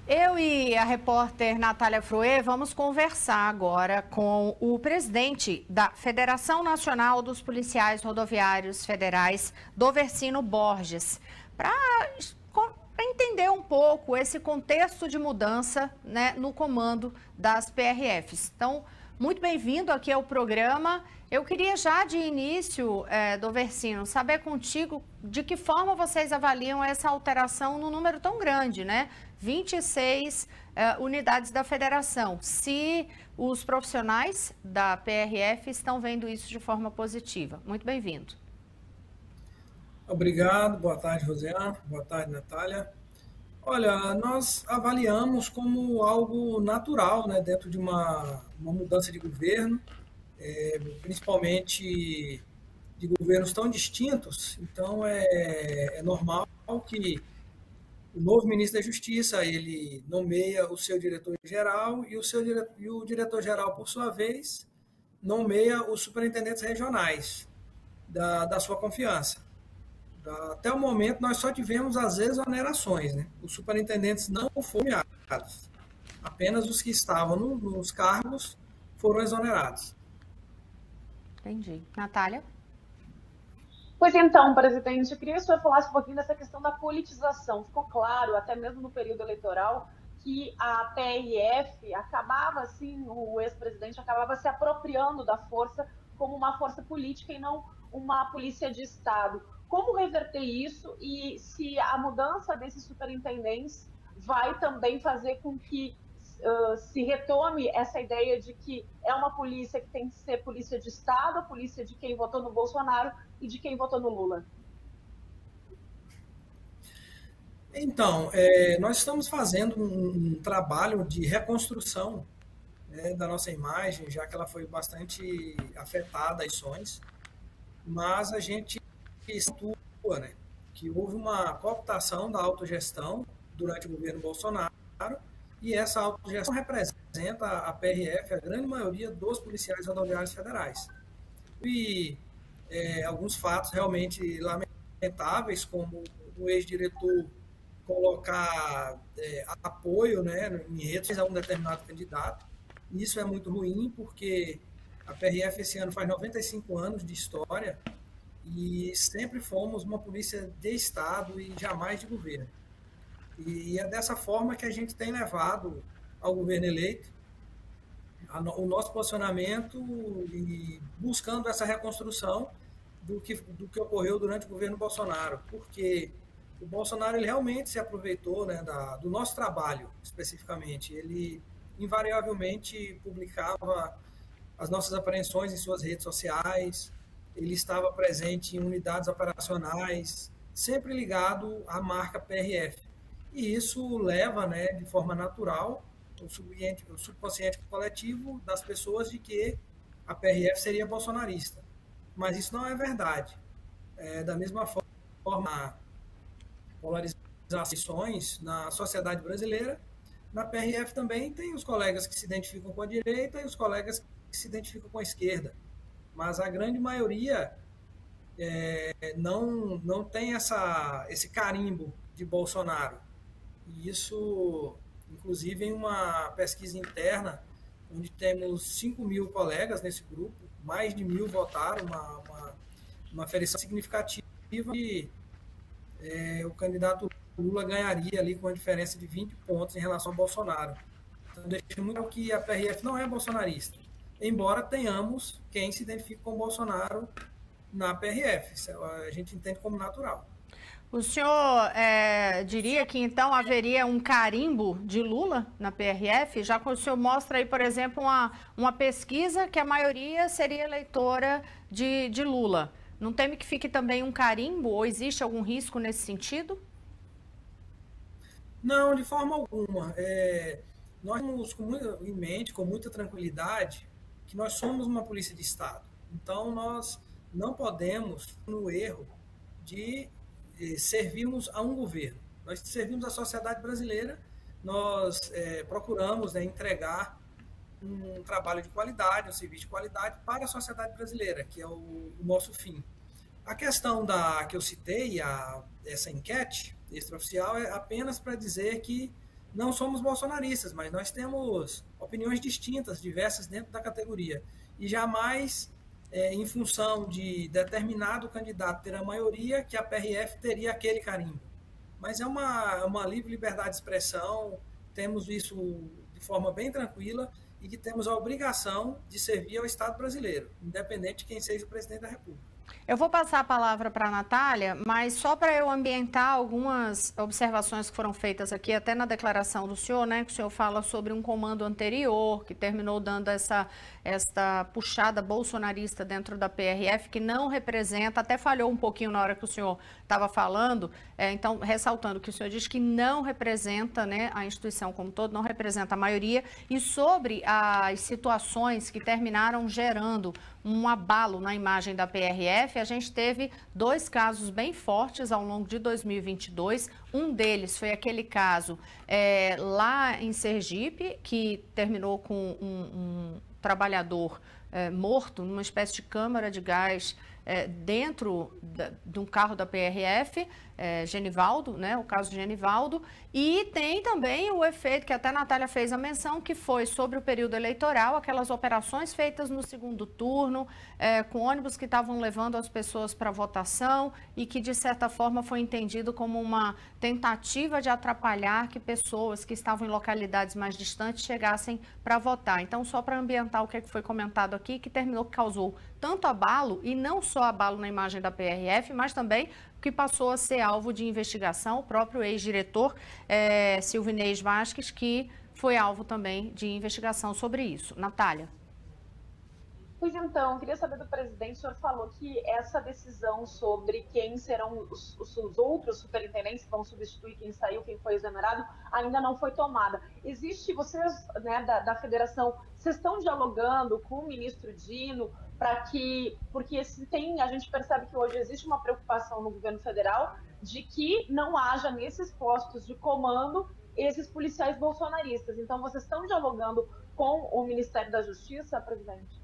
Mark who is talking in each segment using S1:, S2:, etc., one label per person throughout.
S1: Eu e a repórter Natália Fruê vamos conversar agora com o presidente da Federação Nacional dos Policiais Rodoviários Federais, Dovercino Borges, para entender um pouco esse contexto de mudança, né, no comando das PRFs. Então, muito bem-vindo aqui ao programa. Eu queria já de início, Dovercino, saber contigo de que forma vocês avaliam essa alteração no número tão grande, né? 26 unidades da federação. Se os profissionais da PRF estão vendo isso de forma positiva. Muito bem-vindo.
S2: Obrigado, boa tarde, Rosiane, boa tarde, Natália. Olha, nós avaliamos como algo natural, né, dentro de uma mudança de governo, principalmente de governos tão distintos. Então, é normal que o novo ministro da Justiça, ele nomeia o seu diretor-geral e o diretor-geral, por sua vez, nomeia os superintendentes regionais da sua confiança. Até o momento, nós só tivemos as exonerações, né? Os superintendentes não foram nomeados. Apenas os que estavam nos cargos foram exonerados.
S1: Entendi. Natália?
S3: Pois então, presidente, eu queria que o senhor falasse um pouquinho dessa questão da politização. Ficou claro, até mesmo no período eleitoral, que a PRF acabava, assim, o ex-presidente acabava se apropriando da força como uma força política e não uma polícia de Estado. Como reverter isso e se a mudança desses superintendentes vai também fazer com que se retome essa ideia de que é uma polícia que tem que ser polícia de Estado, a polícia de quem votou no Bolsonaro e de quem votou no Lula?
S2: Então, nós estamos fazendo um trabalho de reconstrução, né, da nossa imagem, já que ela foi bastante afetada, as ações, mas a gente situa, né, que houve uma cooptação da autogestão durante o governo Bolsonaro e essa autogestão representa a PRF, a grande maioria dos policiais rodoviários federais. E alguns fatos realmente lamentáveis, como o ex-diretor colocar apoio, né, em redes a um determinado candidato. Isso é muito ruim, porque a PRF esse ano faz 95 anos de história e sempre fomos uma polícia de Estado e jamais de governo. E é dessa forma que a gente tem levado ao governo eleito o nosso posicionamento e buscando essa reconstrução do que ocorreu durante o governo Bolsonaro, porque o Bolsonaro ele realmente se aproveitou, né, do nosso trabalho, especificamente. Ele invariavelmente publicava as nossas apreensões em suas redes sociais, ele estava presente em unidades operacionais, sempre ligado à marca PRF. E isso leva, né, de forma natural, o subconsciente coletivo das pessoas de que a PRF seria bolsonarista. Mas isso não é verdade. Da mesma forma, a polarizações na sociedade brasileira, na PRF também tem os colegas que se identificam com a direita e os colegas que se identificam com a esquerda. Mas a grande maioria não tem esse carimbo de Bolsonaro. E isso, inclusive, em uma pesquisa interna, onde temos 5.000 colegas nesse grupo, mais de 1.000 votaram, uma aferição significativa, e o candidato Lula ganharia ali com a diferença de 20 pontos em relação ao Bolsonaro. Então, deixa muito claro que a PRF não é bolsonarista, embora tenhamos quem se identifique com o Bolsonaro na PRF. Isso a gente entende como natural.
S1: O senhor diria que, então, haveria um carimbo de Lula na PRF? Já que o senhor mostra aí, por exemplo, uma pesquisa que a maioria seria eleitora de Lula. Não teme que fique também um carimbo? Ou existe algum risco nesse sentido?
S2: Não, de forma alguma. Nós temos em mente, com muita tranquilidade, que nós somos uma polícia de Estado. Então, nós não podemos, no erro, de servirmos a um governo. Nós servimos a sociedade brasileira, nós procuramos, né, entregar um trabalho de qualidade, um serviço de qualidade para a sociedade brasileira, que é o nosso fim. A questão que eu citei, essa enquete extraoficial, é apenas para dizer que não somos bolsonaristas, mas nós temos opiniões distintas, diversas dentro da categoria. E jamais, em função de determinado candidato ter a maioria, que a PRF teria aquele carimbo. Mas é uma livre liberdade de expressão, temos isso de forma bem tranquila e que temos a obrigação de servir ao Estado brasileiro, independente de quem seja o presidente da República.
S1: Eu vou passar a palavra para a Natália, mas só para eu ambientar algumas observações que foram feitas aqui, até na declaração do senhor, né, que o senhor fala sobre um comando anterior, que terminou dando essa puxada bolsonarista dentro da PRF, que não representa, até falhou um pouquinho na hora que o senhor estava falando, então, ressaltando que o senhor diz que não representa, né, a instituição como todo, não representa a maioria, e sobre as situações que terminaram gerando um abalo na imagem da PRF, a gente teve 2 casos bem fortes ao longo de 2022. Um deles foi aquele caso lá em Sergipe, que terminou com um trabalhador morto numa espécie de câmara de gás dentro de um carro da PRF, Genivaldo, né, o caso de Genivaldo, e tem também o efeito que até a Natália fez a menção, que foi sobre o período eleitoral, aquelas operações feitas no segundo turno, com ônibus que estavam levando as pessoas para votação e que, de certa forma, foi entendido como uma tentativa de atrapalhar que pessoas que estavam em localidades mais distantes chegassem para votar. Então, só para ambientar o que foi comentado aqui, que terminou, que causou tanto abalo, e não só abalo na imagem da PRF, mas também que passou a ser alvo de investigação, o próprio ex-diretor Silvinês Vasques, que foi alvo também de investigação sobre isso. Natália.
S3: Pois então, queria saber do presidente, o senhor falou que essa decisão sobre quem serão os outros superintendentes que vão substituir quem saiu, quem foi exonerado, ainda não foi tomada. Existe, vocês, né, da federação, vocês estão dialogando com o ministro Dino para que, porque a gente percebe que hoje existe uma preocupação no governo federal de que não haja nesses postos de comando esses policiais bolsonaristas. Então, vocês estão dialogando com o Ministério da Justiça, presidente?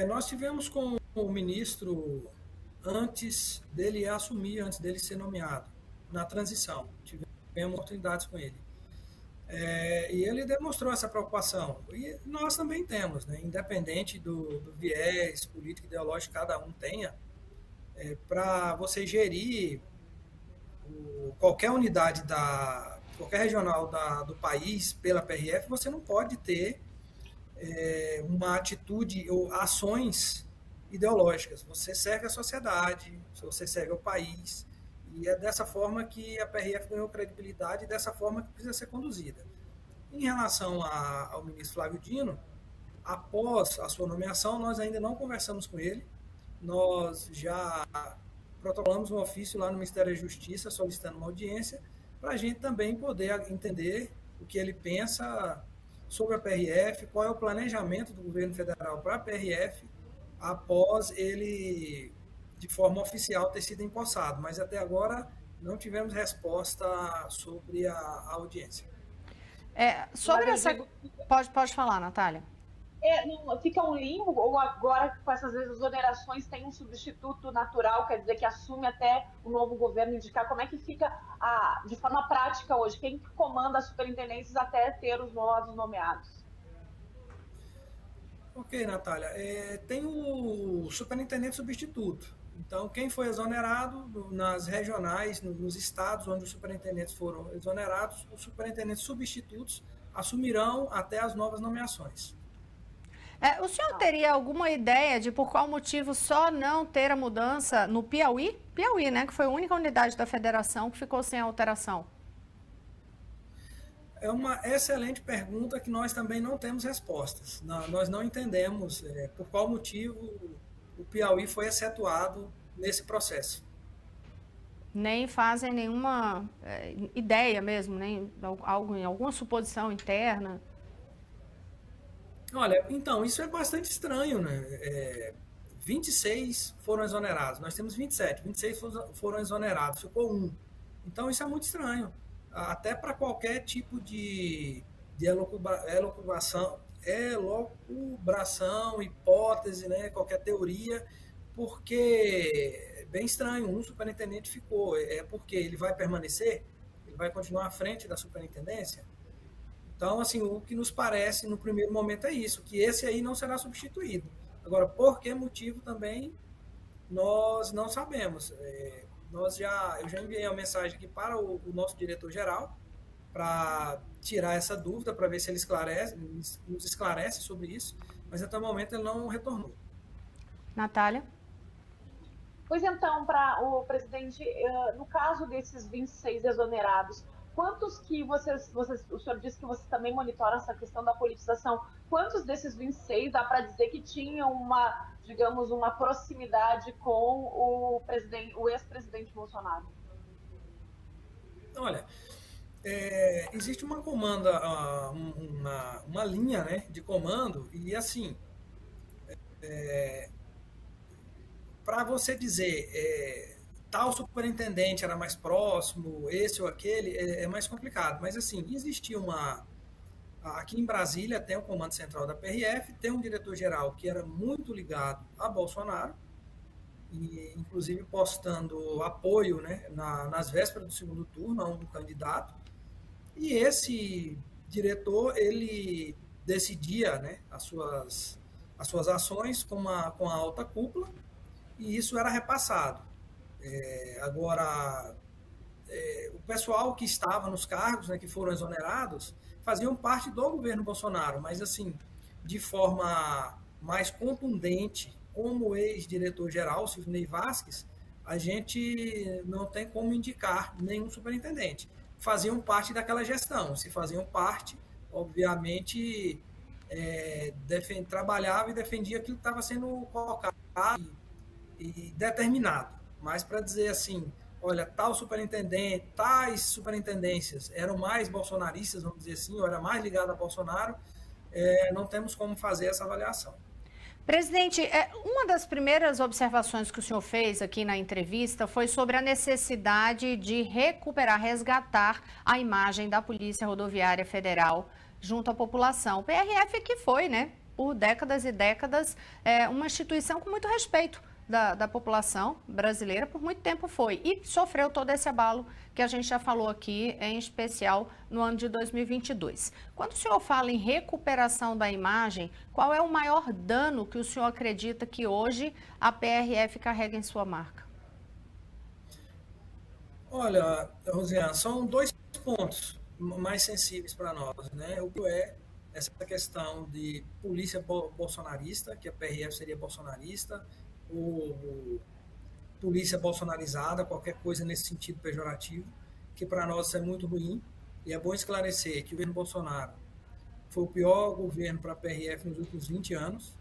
S2: Nós tivemos com o ministro antes dele assumir, antes dele ser nomeado, na transição. Tivemos oportunidades com ele. E ele demonstrou essa preocupação. E nós também temos, né? Independente do viés político e ideológico que cada um tenha, para você gerir qualquer unidade, qualquer regional do país pela PRF, você não pode ter uma atitude ou ações ideológicas. Você serve a sociedade, você serve ao país, e é dessa forma que a PRF ganhou credibilidade e dessa forma que precisa ser conduzida. Em relação ao ministro Flávio Dino, após a sua nomeação, nós ainda não conversamos com ele, nós já protocolamos um ofício lá no Ministério da Justiça solicitando uma audiência para a gente também poder entender o que ele pensa sobre a PRF, qual é o planejamento do governo federal para a PRF após ele, de forma oficial, ter sido empossado. Mas até agora não tivemos resposta sobre a audiência.
S1: Sobre essa... Pode falar, Natália.
S3: Fica um limbo, ou agora com essas exonerações tem um substituto natural, quer dizer que assume até o novo governo indicar. Como é que fica de forma prática hoje? Quem comanda as superintendências até ter os novos nomeados?
S2: Ok, Natália. Tem o superintendente substituto. Então, quem foi exonerado nas regionais, nos estados onde os superintendentes foram exonerados, os superintendentes substitutos assumirão até as novas nomeações.
S1: O senhor teria alguma ideia de por qual motivo só não ter a mudança no Piauí? Piauí, né? Que foi a única unidade da federação que ficou sem alteração.
S2: É uma excelente pergunta que nós também não temos respostas. Nós não entendemos por qual motivo o Piauí foi excetuado nesse processo.
S1: Nem fazem nenhuma ideia mesmo, nem alguma suposição interna?
S2: Olha, então, isso é bastante estranho, né? 26 foram exonerados, nós temos 27, 26 foram exonerados, ficou 1. Então, isso é muito estranho, até para qualquer tipo de elucubração, hipótese, né? Qualquer teoria, porque é bem estranho, um superintendente ficou, porque ele vai permanecer? Ele vai continuar à frente da superintendência? Então, assim, o que nos parece no primeiro momento é isso, que esse aí não será substituído. Agora, por que motivo também nós não sabemos. Eu já enviei uma mensagem aqui para o nosso diretor-geral para tirar essa dúvida, para ver se ele nos esclarece sobre isso, mas até o momento ele não retornou.
S1: Natália?
S3: Pois então, para o presidente, no caso desses 26 exonerados, quantos que o senhor disse que vocês também monitoram essa questão da politização, quantos desses 26 dá para dizer que tinham digamos, uma proximidade com o ex-presidente Bolsonaro?
S2: Olha, existe uma uma linha, né, de comando, e assim, para você dizer tal superintendente era mais próximo, esse ou aquele, é mais complicado. Mas assim, existia aqui em Brasília tem o comando central da PRF, tem um diretor-geral que era muito ligado a Bolsonaro, e inclusive postando apoio, né, nas vésperas do segundo turno a um candidato. E esse diretor, ele decidia, né, as suas ações com a alta cúpula, e isso era repassado. Agora, o pessoal que estava nos cargos, né, que foram exonerados, faziam parte do governo Bolsonaro, mas assim, de forma mais contundente, como ex-diretor-geral, Silvinei Vasquez, a gente não tem como indicar nenhum superintendente. Faziam parte daquela gestão. Se faziam parte, obviamente, trabalhava e defendia aquilo que estava sendo colocado e determinado. Mas para dizer assim, olha, tal superintendente, tais superintendências eram mais bolsonaristas, vamos dizer assim, ou era mais ligado a Bolsonaro, não temos como fazer essa avaliação.
S1: Presidente, uma das primeiras observações que o senhor fez aqui na entrevista foi sobre a necessidade de resgatar a imagem da Polícia Rodoviária Federal junto à população. O PRF que foi, né, por décadas e décadas, uma instituição com muito respeito da população brasileira, por muito tempo foi, e sofreu todo esse abalo que a gente já falou aqui, em especial no ano de 2022. Quando o senhor fala em recuperação da imagem, qual é o maior dano que o senhor acredita que hoje a PRF carrega em sua marca?
S2: Olha, Rosiane, são dois pontos mais sensíveis para nós, né? O que é essa questão de polícia bolsonarista, que a PRF seria bolsonarista, ou polícia bolsonarizada, qualquer coisa nesse sentido pejorativo, que para nós é muito ruim. E é bom esclarecer que o governo Bolsonaro foi o pior governo para a PRF nos últimos 20 anos.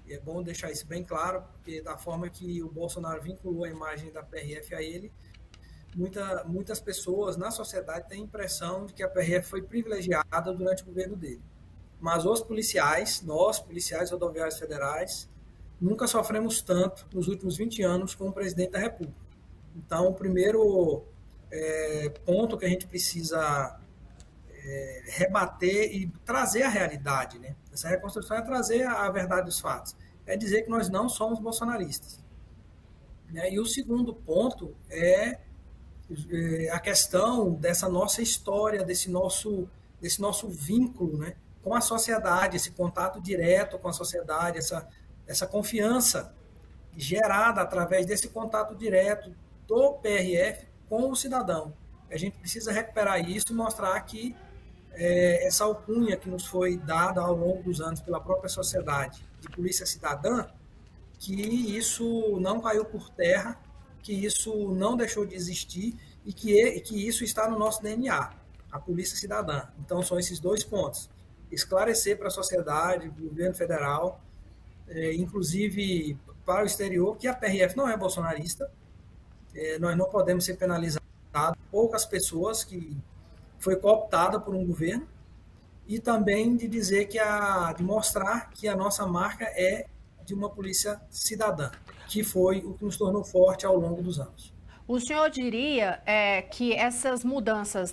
S2: E é bom deixar isso bem claro, porque da forma que o Bolsonaro vinculou a imagem da PRF a ele, muitas pessoas na sociedade têm a impressão de que a PRF foi privilegiada durante o governo dele. Mas os policiais, nós, policiais rodoviários federais, nunca sofremos tanto nos últimos 20 anos com o presidente da República. Então, o primeiro ponto que a gente precisa rebater e trazer a realidade, né? Essa reconstrução é trazer a verdade dos fatos. É dizer que nós não somos bolsonaristas. E o segundo ponto é a questão dessa nossa história, desse nosso vínculo, né, com a sociedade, esse contato direto com a sociedade, essa confiança gerada através desse contato direto do PRF com o cidadão. A gente precisa recuperar isso e mostrar que essa alcunha que nos foi dada ao longo dos anos pela própria sociedade de polícia cidadã, que isso não caiu por terra, que isso não deixou de existir e que isso está no nosso DNA, a polícia cidadã. Então, são esses dois pontos. Esclarecer para a sociedade, para o governo federal, inclusive para o exterior, que a PRF não é bolsonarista, nós não podemos ser penalizados, poucas pessoas que foi cooptada por um governo, e também de dizer de mostrar que a nossa marca é de uma polícia cidadã, que foi o que nos tornou forte ao longo dos anos.
S1: O senhor diria que essas mudanças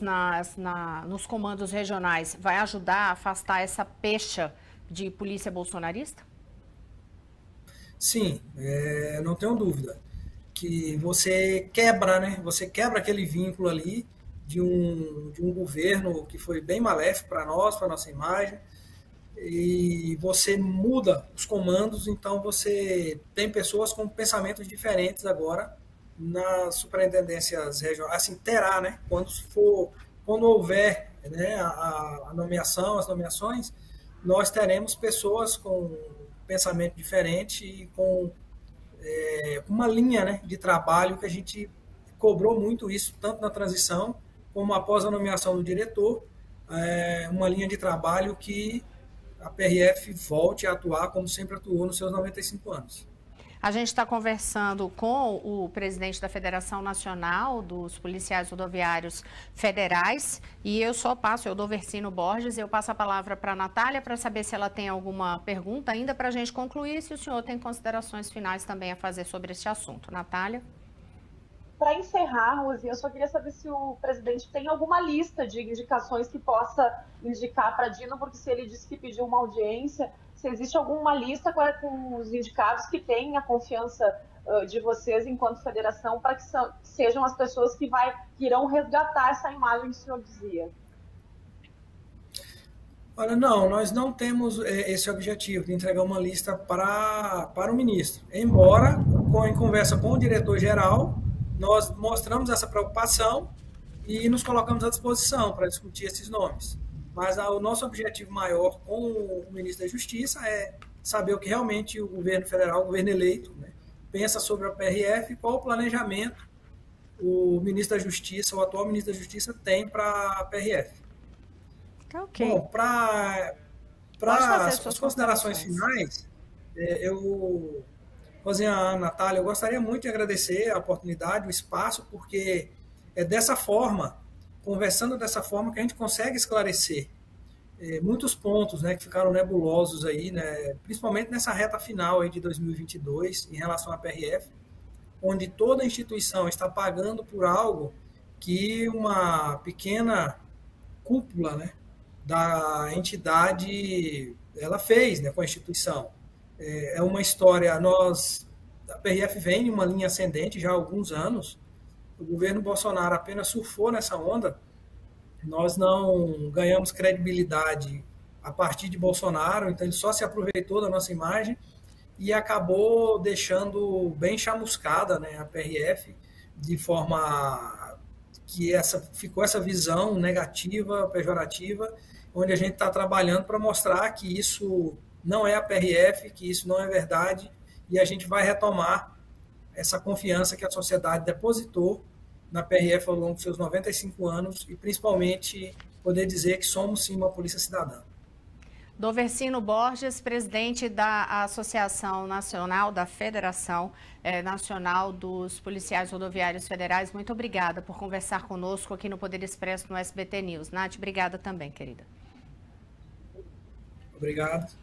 S1: nos comandos regionais vai ajudar a afastar essa pecha de polícia bolsonarista?
S2: Sim, não tenho dúvida que você quebra, né? Você quebra aquele vínculo ali de um governo que foi bem maléfico para nós, para a nossa imagem, e você muda os comandos, então você tem pessoas com pensamentos diferentes agora nas superintendências regionais, assim, terá, né? Quando houver, né, a nomeação, as nomeações, nós teremos pessoas com pensamento diferente e com uma linha, né, de trabalho que a gente cobrou muito isso, tanto na transição como após a nomeação do diretor, uma linha de trabalho que a PRF volte a atuar como sempre atuou nos seus 95 anos.
S1: A gente está conversando com o presidente da Federação Nacional dos Policiais Rodoviários Federais e eu dou Versino Borges, eu passo a palavra para a Natália para saber se ela tem alguma pergunta ainda para a gente concluir, se o senhor tem considerações finais também a fazer sobre este assunto. Natália?
S3: Para encerrar, Rosi, eu só queria saber se o presidente tem alguma lista de indicações que possa indicar para Dino, porque se ele disse que pediu uma audiência, se existe alguma lista com os indicados que têm a confiança de vocês enquanto federação, para que sejam as pessoas que irão resgatar essa imagem que o senhor dizia.
S2: Olha, não, nós não temos esse objetivo de entregar uma lista para o ministro, embora, em conversa com o diretor-geral, nós mostramos essa preocupação e nos colocamos à disposição para discutir esses nomes. Mas o nosso objetivo maior com o ministro da Justiça é saber o que realmente o governo federal, o governo eleito, né, pensa sobre a PRF e qual o planejamento o ministro da Justiça, o atual ministro da Justiça, tem para a PRF.
S1: Okay.
S2: Bom, para as considerações finais, Rosiane, Natália, eu gostaria muito de agradecer a oportunidade, o espaço, porque é dessa forma, conversando dessa forma, que a gente consegue esclarecer muitos pontos, né, que ficaram nebulosos aí, né, principalmente nessa reta final aí de 2022, em relação à PRF, onde toda instituição está pagando por algo que uma pequena cúpula, né, da entidade ela fez, né, com a instituição. É uma história, a PRF vem em uma linha ascendente já há alguns anos, o governo Bolsonaro apenas surfou nessa onda, nós não ganhamos credibilidade a partir de Bolsonaro, então ele só se aproveitou da nossa imagem e acabou deixando bem chamuscada, né, a PRF, de forma que ficou essa visão negativa, pejorativa, onde a gente está trabalhando para mostrar que isso não é a PRF, que isso não é verdade, e a gente vai retomar essa confiança que a sociedade depositou na PRF ao longo dos seus 95 anos e, principalmente, poder dizer que somos, sim, uma polícia cidadã.
S1: Versino Borges, presidente da Associação Nacional, da Federação Nacional dos Policiais Rodoviários Federais, muito obrigada por conversar conosco aqui no Poder Expresso no SBT News. Nath, obrigada também, querida.
S2: Obrigado.